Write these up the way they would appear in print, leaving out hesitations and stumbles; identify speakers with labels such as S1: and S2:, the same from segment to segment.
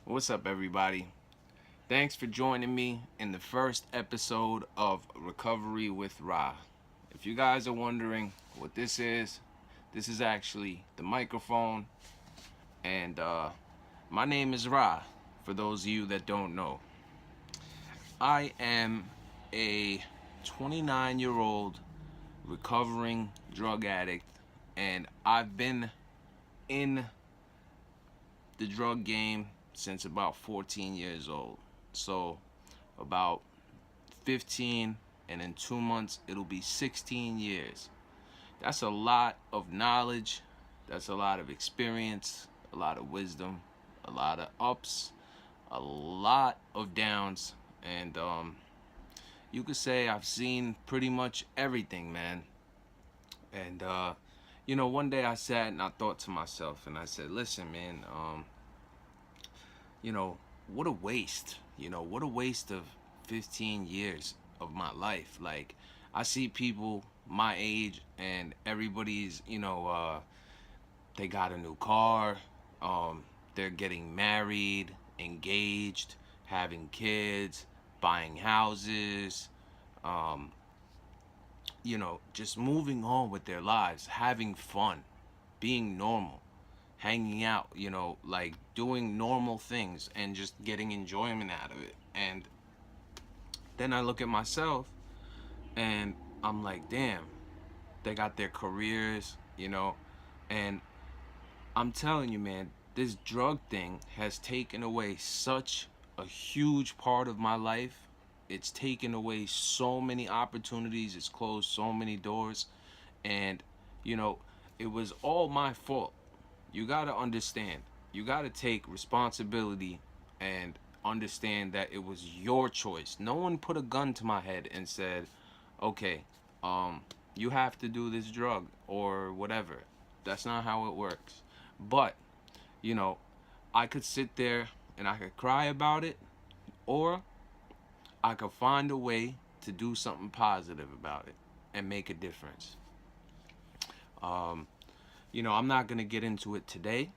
S1: What's up, everybody? Thanks for joining me in the first episode of Recovery with Rah. If you guys are wondering what this is actually the microphone, and my name is Rah, for those of you that don't know. I am a 29-year-old recovering drug addict, and I've been in the drug game since about 14 years old. So, about 15, and in 2 months, it'll be 16 years. That's a lot of knowledge, that's a lot of experience, a lot of wisdom, a lot of ups, a lot of downs, and you could say I've seen pretty much everything, man. And one day I sat and I thought to myself, and I said, "Listen, man, what a waste. What a waste of 15 years of my life. Like, I see people my age, and everybody's, they got a new car, they're getting married, engaged, having kids, buying houses, um, just moving on with their lives, having fun, being normal, hanging out, like doing normal things and just getting enjoyment out of it. And then I look at myself and I'm like, damn, they got their careers, and I'm telling you, man, this drug thing has taken away such a huge part of my life. It's taken away so many opportunities, it's closed so many doors, and you know, it was all my fault. You got to understand. You got to take responsibility and understand that it was your choice. No one put a gun to my head and said, "Okay, you have to do this drug or whatever." That's not how it works. But, you know, I could sit there and I could cry about it, or I could find a way to do something positive about it and make a difference. Um, I'm not going to get into it today.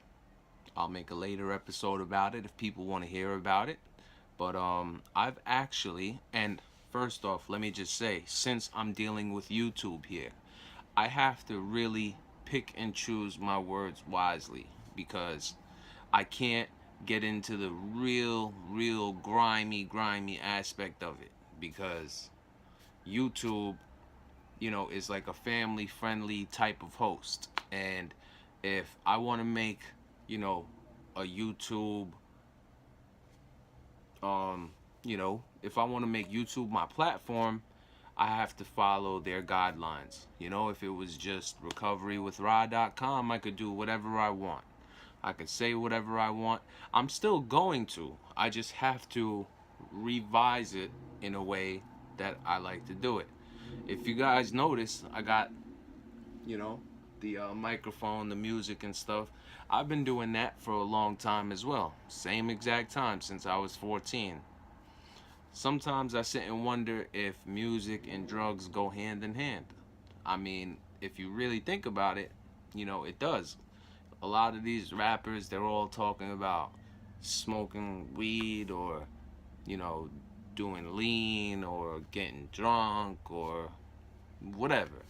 S1: I'll make a later episode about it if people want to hear about it. But I've actually, and first off, let me just say, since I'm dealing with YouTube here, I have to really pick and choose my words wisely, because I can't get into the real grimy aspect of it, because YouTube, is like a family friendly type of host. And if I want to make, a YouTube, if I want to make YouTube my platform, I have to follow their guidelines. If it was just RecoveryWithRah.com, I could do whatever I want. I could say whatever I want. I'm still going to. I just have to revise it in a way that I like to do it. If you guys notice, I got, you know, the microphone, the music, and stuff. I've been doing that for a long time as well. Same exact time since I was 14. Sometimes I sit and wonder if music and drugs go hand in hand. I mean, if you really think about it, it does. A lot of these rappers, they're all talking about smoking weed, or, you know, doing lean, or getting drunk, or whatever.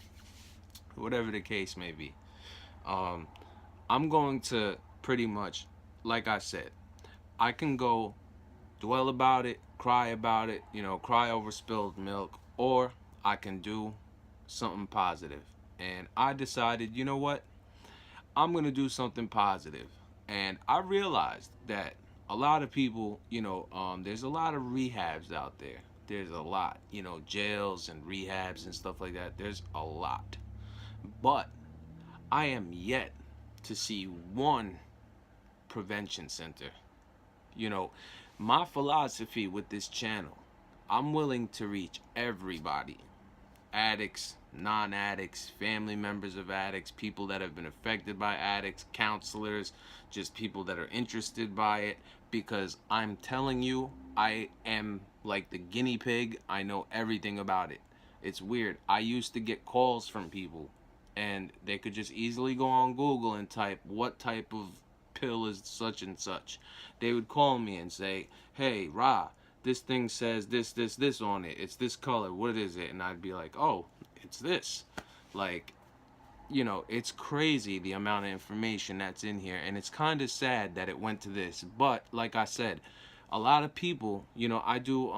S1: Whatever the case may be. Um, I'm going to pretty much, like I said, I can go dwell about it, cry about it, cry over spilled milk, or I can do something positive. And I decided, you know what? I'm going to do something positive. And I realized that a lot of people, there's a lot of rehabs out there. There's a lot, jails and rehabs and stuff like that. There's a lot. But I am yet to see one prevention center. You know, my philosophy with this channel, I'm willing to reach everybody: addicts, non addicts, family members of addicts, people that have been affected by addicts, counselors, just people that are interested by it. Because I'm telling you, I am like the guinea pig. I know everything about it. It's weird. I used to get calls from people, and they could just easily go on Google and type what type of pill is such and such. They would call me and say, hey, Ra, this thing says this on it. It's this color. What is it? And I'd be like, oh, it's this. Like, it's crazy the amount of information that's in here. And it's kind of sad that it went to this. But like I said, a lot of people, I do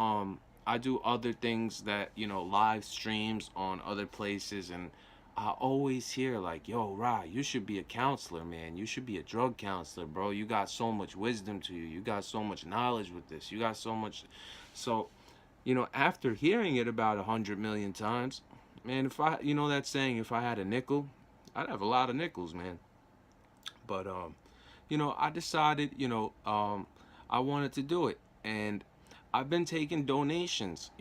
S1: other things that, live streams on other places, and I always hear like, yo, Ra, you should be a counselor, man. You should be a drug counselor, bro. You got so much wisdom to you. You got so much knowledge with this. You got so much. So, after hearing it about 100 million times, man, if I, that saying, if I had a nickel, I'd have a lot of nickels, man. But, I decided, I wanted to do it. And I've been taking donations,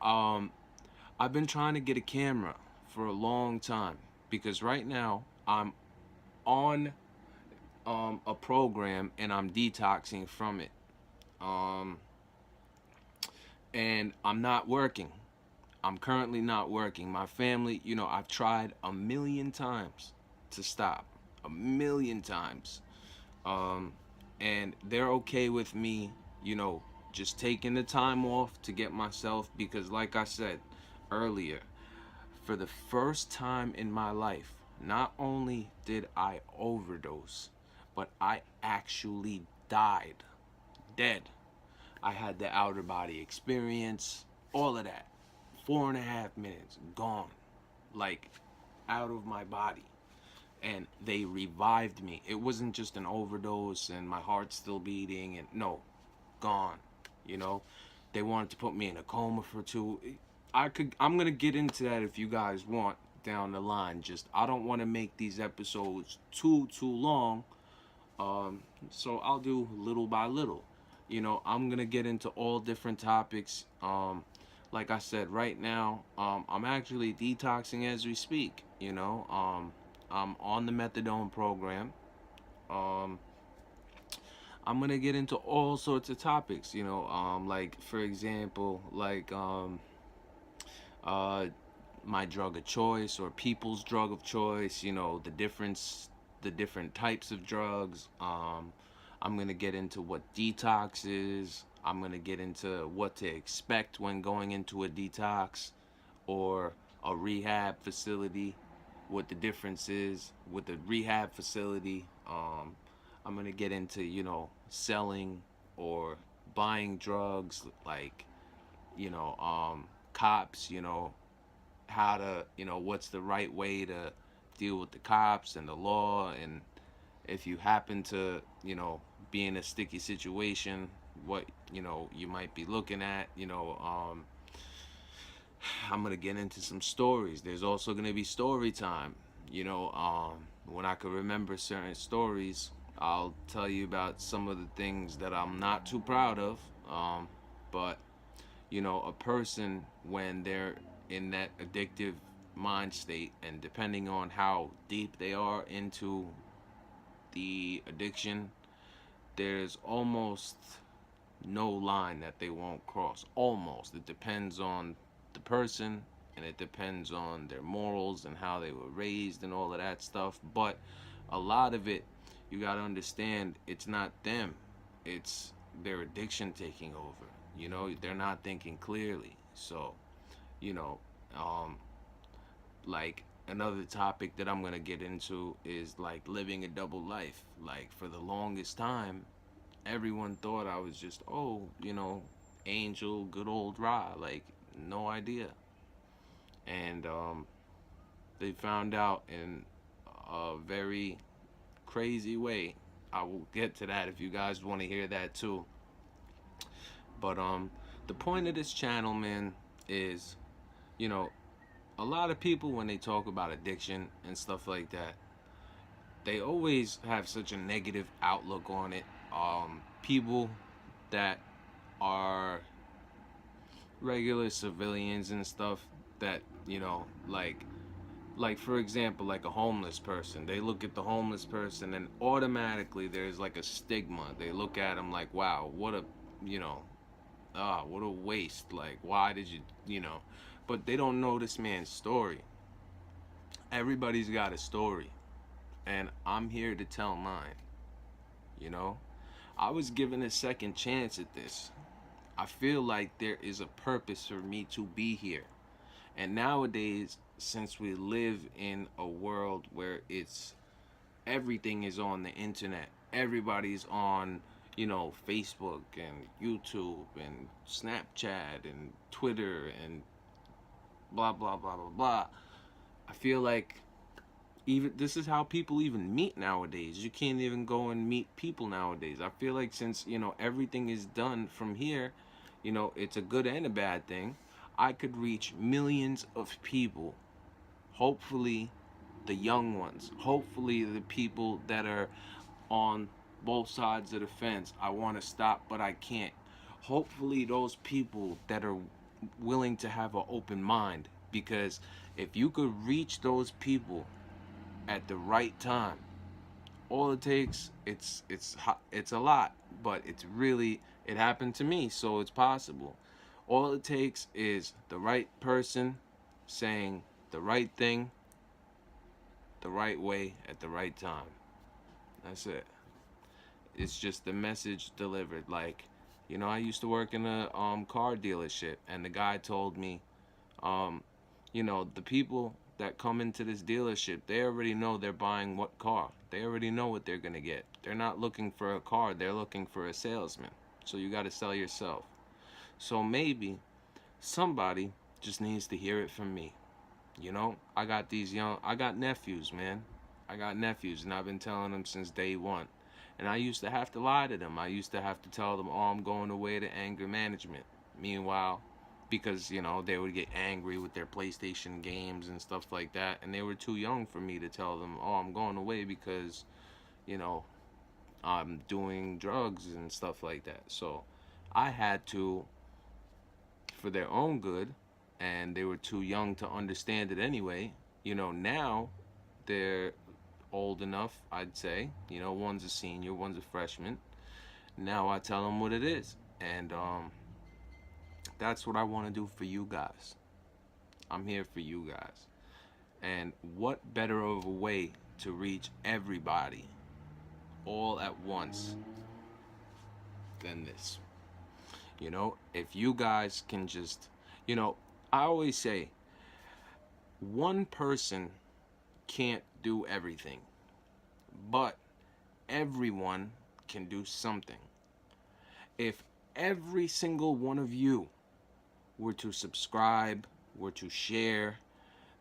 S1: I've been trying to get a camera for a long time, because right now I'm on a program and I'm detoxing from it. And I'm not working. I'm currently not working. My family, I've tried a million times to stop. A million times. And they're okay with me, just taking the time off to get myself, because like I said earlier, for the first time in my life, not only did I overdose, but I actually died. Dead. I had the outer body experience, all of that. 4.5 minutes, gone. Like, out of my body. And they revived me. It wasn't just an overdose and my heart's still beating, and no, gone. They wanted to put me in a coma for 2. I'm gonna get into that if you guys want down the line. Just, I don't want to make these episodes too long. So I'll do little by little. I'm gonna get into all different topics. Like I said, right now, I'm actually detoxing as we speak. I'm on the methadone program. I'm gonna get into all sorts of topics. Like, for example, like my drug of choice, or people's drug of choice. The different types of drugs. I'm gonna get into what detox is. I'm gonna get into what to expect when going into a detox or a rehab facility, what the difference is with the rehab facility. I'm gonna get into, selling or buying drugs, like, cops, how to, what's the right way to deal with the cops and the law, and if you happen to, be in a sticky situation, what, you might be looking at, I'm gonna get into some stories. There's also gonna be story time. When I can remember certain stories, I'll tell you about some of the things that I'm not too proud of. But a person, when they're in that addictive mind state, and depending on how deep they are into the addiction, there's almost no line that they won't cross. Almost. It depends on the person, and it depends on their morals and how they were raised and all of that stuff. But a lot of it, you got to understand, it's not them. It's their addiction taking over. They're not thinking clearly. So, like, another topic that I'm going to get into is like living a double life. Like, for the longest time, everyone thought I was just, Angel, good old Ra. Like, no idea. And they found out in a very crazy way. I will get to that if you guys want to hear that too. But the point of this channel, man, is, a lot of people, when they talk about addiction and stuff like that, they always have such a negative outlook on it. People that are regular civilians and stuff, that, like for example, like a homeless person, they look at the homeless person and automatically there's like a stigma. They look at them like, wow, what a what a waste. Like, why did you but they don't know this man's story. Everybody's got a story, and I'm here to tell mine. you know. I was given a second chance at this. I feel like there is a purpose for me to be here. And nowadays, since we live in a world where it's everything is on the internet, everybody's on, Facebook and YouTube and Snapchat and Twitter and blah blah blah blah blah. I feel like even this is how people even meet nowadays. You can't even go and meet people nowadays. I feel like since, everything is done from here, it's a good and a bad thing. I could reach millions of people. Hopefully the young ones. Hopefully the people that are on both sides of the fence. I want to stop but I can't. Hopefully those people that are willing to have an open mind, because if you could reach those people at the right time, all it takes, it's a lot, but it happened to me, so it's possible. All it takes is the right person saying the right thing the right way at the right time. That's it. It's just the message delivered. Like, I used to work in a car dealership, and the guy told me, um, the people that come into this dealership, they already know they're buying what car. They already know what they're gonna get. They're not looking for a car. They're looking for a salesman. So you got to sell yourself. So maybe somebody just needs to hear it from me. I got nephews, man. I got nephews, and I've been telling them since day one. And I used to have to lie to them. I used to have to tell them, oh, I'm going away to anger management. Meanwhile, because, they would get angry with their PlayStation games and stuff like that. And they were too young for me to tell them, oh, I'm going away because, you know, I'm doing drugs and stuff like that. So I had to, for their own good, and they were too young to understand it anyway. Now they're old enough, I'd say. One's a senior, one's a freshman. Now I tell them what it is. And that's what I want to do for you guys. I'm here for you guys. And what better of a way to reach everybody all at once than this? If you guys can just, I always say one person can't do everything, but everyone can do something. If every single one of you were to subscribe, were to share,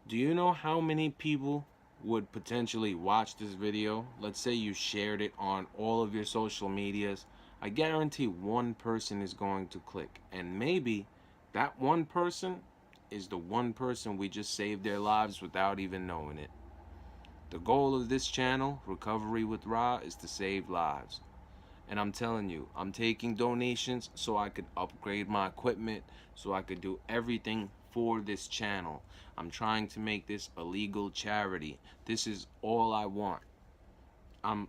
S1: do you know how many people would potentially watch this video? Let's say you shared it on all of your social medias. I guarantee one person is going to click, and maybe that one person is the one person we just saved their lives without even knowing it. The goal of this channel, Recovery with Rah, is to save lives. And I'm telling you, I'm taking donations so I could upgrade my equipment, so I could do everything for this channel. I'm trying to make this a legal charity. This is all I want. I'm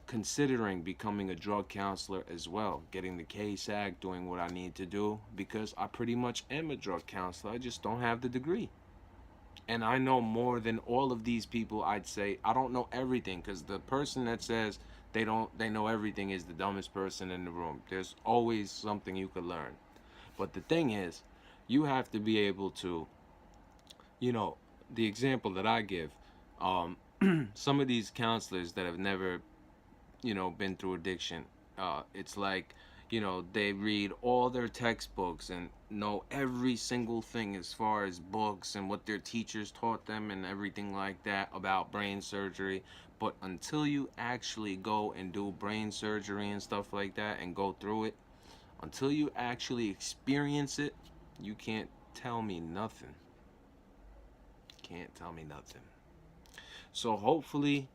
S1: considering becoming a drug counselor as well, getting the KSAG, doing what I need to do, because I pretty much am a drug counselor. I just don't have the degree. And I know more than all of these people. I'd say I don't know everything, because the person that says they know everything is the dumbest person in the room. There's always something you could learn. But the thing is, you have to be able to, the example that I give, some of these counselors that have never, been through addiction, it's like, they read all their textbooks and know every single thing as far as books and what their teachers taught them and everything like that about brain surgery. But until you actually go and do brain surgery and stuff like that and go through it, until you actually experience it, you can't tell me nothing. Can't tell me nothing. So hopefully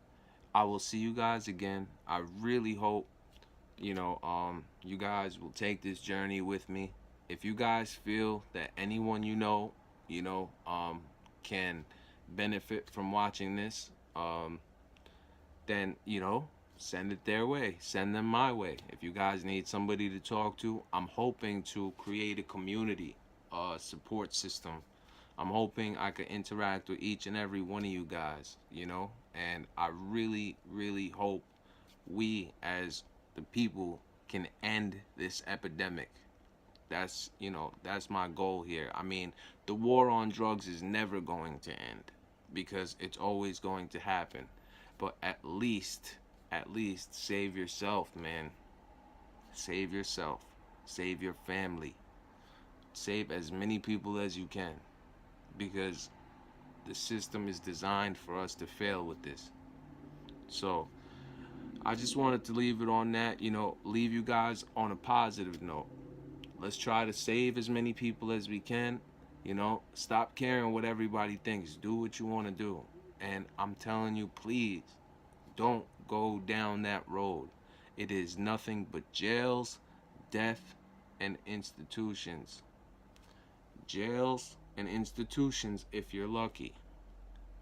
S1: I will see you guys again. I really hope you guys will take this journey with me. If you guys feel that anyone can benefit from watching this, then send it their way. Send them my way. If you guys need somebody to talk to, I'm hoping to create a community, support system. I'm hoping I could interact with each and every one of you guys, and I really, really hope we as the people can end this epidemic. That's, that's my goal here. I mean, the war on drugs is never going to end because it's always going to happen. But at least save yourself, man. Save yourself. Save your family. Save as many people as you can because the system is designed for us to fail with this. So, I just wanted to leave it on that, leave you guys on a positive note. Let's try to save as many people as we can. Stop caring what everybody thinks. Do what you want to do. And I'm telling you, please don't go down that road. It is nothing but jails, death, and institutions. Jails and institutions if you're lucky.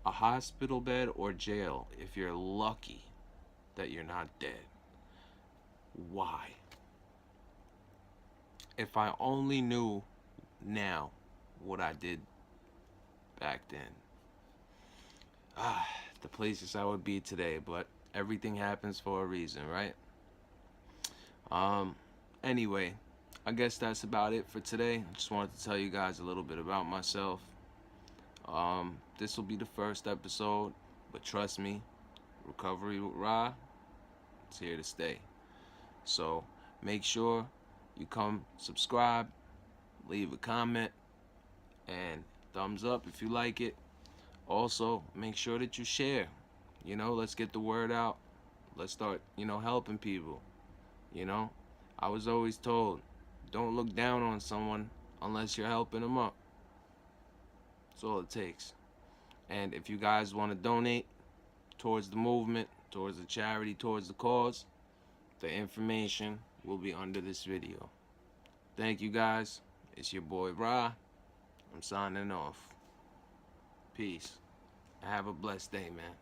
S1: A hospital bed or jail if you're lucky that you're not dead. Why? If I only knew now what I did back then. The places I would be today, but everything happens for a reason, right? Anyway, I guess that's about it for today. I just wanted to tell you guys a little bit about myself. This will be the first episode, but trust me, Recovery with Rah, it's here to stay. So make sure you come subscribe, leave a comment, and thumbs up if you like it. Also, make sure that you share. Let's get the word out. Let's start, helping people. I was always told, don't look down on someone unless you're helping them up. That's all it takes. And if you guys want to donate towards the movement, towards the charity, towards the cause, the information will be under this video. Thank you guys. It's your boy Rah. I'm signing off. Peace. Have a blessed day, man.